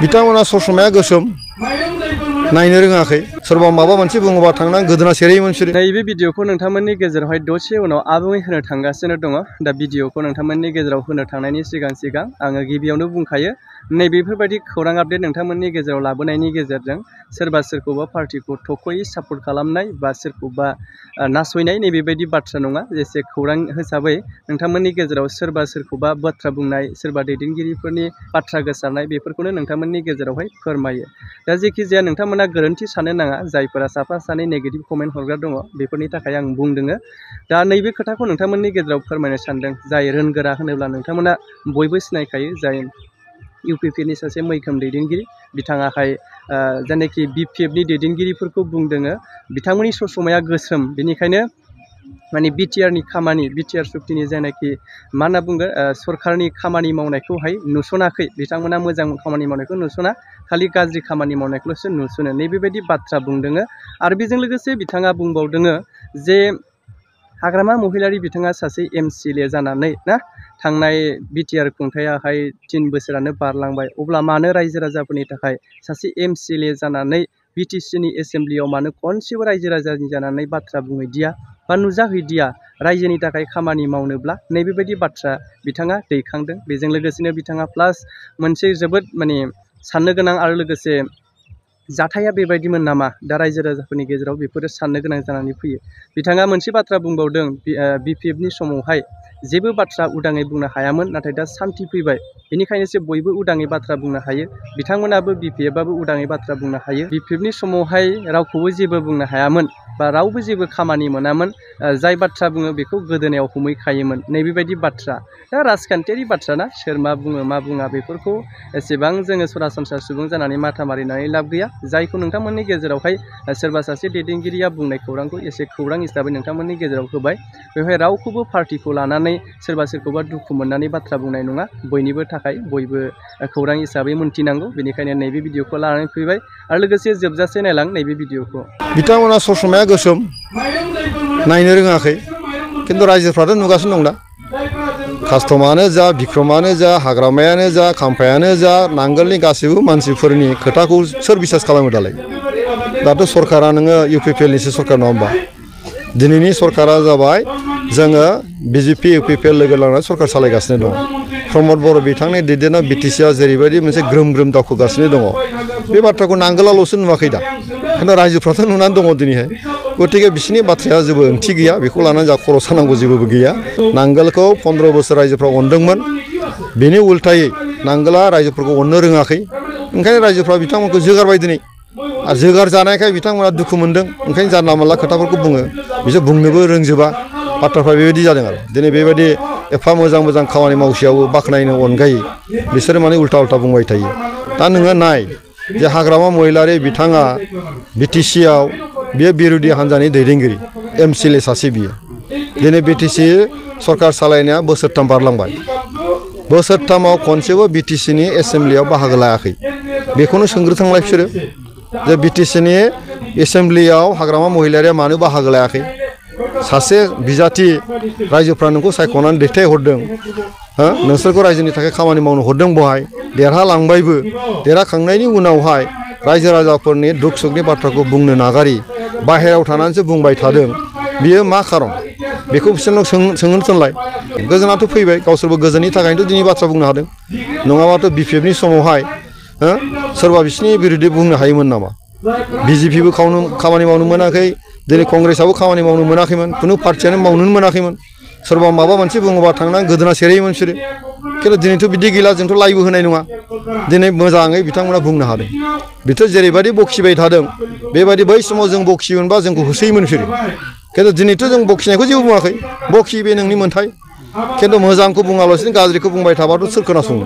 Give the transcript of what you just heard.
बिथांमोना ससमाया गोसोम नायनो रोङाखै सोरबा माबा मोनसे बुङोबा थांनानै गोदोना सेरैमोन बिसोरो। नैबे भिडिअखौ नोंथांमोननि गेजेरावहाय दसे उनाव आबुङै होनो थांगासिनो दङ। दा भिडिअखौ नोंथांमोननि गेजेराव होनो थांनायनि सिगां आङो गिबियावनो बुंखायो नैबेफोरबायदि खौरां आपडेट नोंथांमोननि गेजेराव लाबोनायनि गेजेरजों सोरबा सोरखौबा पार्टिखौ थखयै सापर्ट खालामनाय बा सोरखौबा नासयनाय नैबेबायदि बाथ्रा नङा। जेसे खौरां हिसाबै नोंथांमोननि गेजेराव सोरबा सोरखौबा बाथ्रा बुंनाय सोरबा दैदेनगिरिफोरनि बाथ्रा गोसारनाय बेफोरखौनो नोंथांमोननि गेजेरावहाय फोरमायो। दा जेखि जाया नोंथांमोना गोरोन्थि साननो नाङा जायफोरा साफा सानै नेगेटिभ कमेन्ट हरग्रा दङ बेफोरनि थाखाय आं बुंदोङो। दा नैबे खोथाखौ नोंथांमोननि गेजेराव फोरमायनो सानदों। जाय रोंगोरा होनोब्ला नोंथांमोना बयबो सिनायखायो जाय इउपिपिनि सासे मैखोम दैदेनगिरि बिथाङाहाय जायनाखि बिपिएफनि दैदेनगिरिफोरखौ बुंदोङो बिथांमोननि ससमाया गोसोम बेनिखायनो माने बिटिआरनि खामानि बिटिआर सुक्तिनि जायनाखि मा होनना बुंगोन सरकारनि खामानि मावनायखौहाय नुसनाखै बिथांमोना मोजां खामानि मावनायखौ नुसना खालि गाज्रि खामानि मावनायखौल'सो नुसनो नैबेबायदि बाथ्रा बुंदोङो। आरो बेजों लोगोसे बिथाङा बुंबावदोङो जे हाग्रामा महिलारि बिथाङा सासे एमसिएलए जानानै ना थांनाय बिटिआर खुंथायाहाय 3 बोसोरानो बारलांबाय अब्ला मानो रायजो राजाफोरनि थाखाय सासे एमसिएलए जानानै बिटिसिनि एसेम्ब्लियाव मानो खनसेबो रायजो राजानि जानानै बाथ्रा बुंहैदिया बा नुजाहैदिया रायजोनि थाखाय खामानि मावनोब्ला नैबेबायदि बाथ्रा बिथाङा दैखांदों। बेजों लोगोसेनो बिथाङा प्लास मोनसे जोबोद माने साननो गोनां आरो लोगोसे जाथाया बेबायदिमोन नामा दा रायजो राजाफोरनि गेजेराव बेफोरो साननो गोनां जानानै फैयो। बिथाङा मोनसे बाथ्रा बुंबावदों बिपिएफनि समावहाय जेबो बाथ्रा उदाङै बुंनो हायामोन नाथाय दा सान्थि फैबाय बेनिखायनोसो बयबो उदाङै बाथ्रा बुंनो हायो बिथांमोनाबो बिपिएफआबो उदाङै बाथ्रा बुंनो हायो। बिपिएफनि समावहाय रावखौबो जेबो बुंनो हायामोन बा रावबो जेबो खामानि मोनामोन जाय बाथ्रा बुङो बेखौ गोदोनायाव हमहैखायोमोन नैबेबायदि बाथ्रा। दा राजखान्थियारि बाथ्रा ना सोर मा बुङो मा बुङा बेफोरखौ एसेबां जोङो सरासनस्रा सुबुं जानानै माथा मारिनानै लाब गैया। जायखौ नोंथांमोननि गेजेरावहाय सोरबा सासे दैदेनगिरिया बुंनाय खौरांखौ एसे खौरां हिसाबै नोंथांमोननि गेजेराव होबाय बेवहाय रावखौबो पार्टिखौ लानानै सोरबा सोरखौबा दुखु मोननानै बाथ्रा बुंनाय नङा बयनिबो थाखाय बयबो खौरां हिसाबै मोनथिनांगौ बेनिखायनो नैबे भिडिअखौ लानानै फैबाय आरो लोगोसे जोबजासे नायलां नैबे भिडिअखौ। बिथांमोना ससमाया गोसोम नायनो रोङाखै खिन्थु रायजोफ्राथ' नुगासिनो दं दा कास्टमानो जा बिक्रमानो जा हाग्रामायानो जा खाम्फायानो जा नांगोलनि गासैबो मानसिफोरनि खोथाखौ सोर बिसास खालामो दालाय। दाथ' सरकारा नोङो इउपिपिएलनिसो सरकार नङा होमबा दिनैनि सरकारा जाबाय जोङो बिजेपि इउपिपिएल लोगो लानानै सरकार सालायगासिनो दङ। प्रमद बर' बिथांनि दैदेननाय बिटिसिआ जेरैबायदि मोनसे ग्रोम ग्रोम दावखोगासिनो दङ बे बाथ्राखौ नांगोलाल'सो नुवाखै दा खिन्थु रायजोफ्राथ' नुनानै दङ दिनैहाय। गतिके बिसोरनि बाथ्राया जेबो ओंथि गैया बेखौ लानानै जा खर' सानांगौ जेबो गैया। नांगोलखौ 15 बोसोर रायजोफ्रा अनदोंमोन बेनि उल्थायै नांगोला रायजोफोरखौ अननो रोङाखै ओंखायनो रायजोफ्रा बिथांमोनखौ जोगारबाय दिनै आरो जोगार जानायखाय बिथांमोना दुखु मोनदों ओंखायनो जानला मानला खोथाफोरखौ बुङो बिसोर बुंनोबो रोंजोबा बाथ्राफ्रा बेबायदि जादों आरो दिनै बेबायदि एफा मोजां मोजां खामानि मावसेयावबो बाख्नायनो अनगायै बिसोरो माने उल्था उल्था बुंबाय थायो। दा नोङो नाय जे हाग्रामा महिलारि बिथाङा बिटिसिआव बियो बिरोधि हान्जानि दैदेनगिरि एमसिएलए सासे बियो दिनै बिटिसि सरकार सालायनाया बोसोरथाम बारलांबाय बोसोरथामाव खनसेबो बिटिसिनि एसेम्ब्लियाव बाहागो लायाखै बेखौनो सोंग्रोथोंलाय बिसोरो जे बिटिसिनि एसेम्ब्लियाव हाग्रामा महिलारिया मानो बाहागो लायाखै। सासे बिजाथि रायजोफ्रा नोंखौ सायख'नानै दैथायहरदों नोंसोरखौ रायजोनि थाखाय खामानि मावनो हरदों बहाय देरहालांबायबो देरहाखांनायनि उनावहाय रायजो राजाफोरनि दुख सुखनि बाथ्राखौ बुंनो नागारि बाहेरायाव थानानैसो बुंबाय थादों बियो मा खारन बेखौ बिसोरनाव सोंनो थोनलाय। गोजोनाथ' फैबाय गावसोरबो गोजोननि थाखायनोथ' दिनै बाथ्रा बुंनो हादों नङाबाथ' बिपिएफनि समावहाय सोरबा बिसिनि बिरुद्धै बुंनो हायोमोन नामा। बिजेपिबो खामानि मावनो मोनाखै दिनै कंग्रेसआबो खामानि मावनो मोनाखैमोन खुनु पार्टियानो मावनोनो मोनाखैमोन सोरबा माबा मोनसे बुङोबा थांनानै गोदोना सेरैमोन बिसोरो खिन्थु दिनैथ' बिदि गैला जोंथ' लाइबो होनाय नङा दिनै मोजाङै बिथांमोना बुंनो हादों। बिसोर जेरैबायदि बखिबाय थादों बेबायदि बै समाव जों बखियोमोनबा जोंखौ होसोयोमोन बिसोरो खिन्थु दिनैथ' जों बखिनायखौ जेबो बुङाखै बखि बे नोंनि मोन्थाय खिन्थु मोजांखौ बुङालासिनो गाज्रिखौ बुंबाय थाबाथ' सोर खोनासंनो।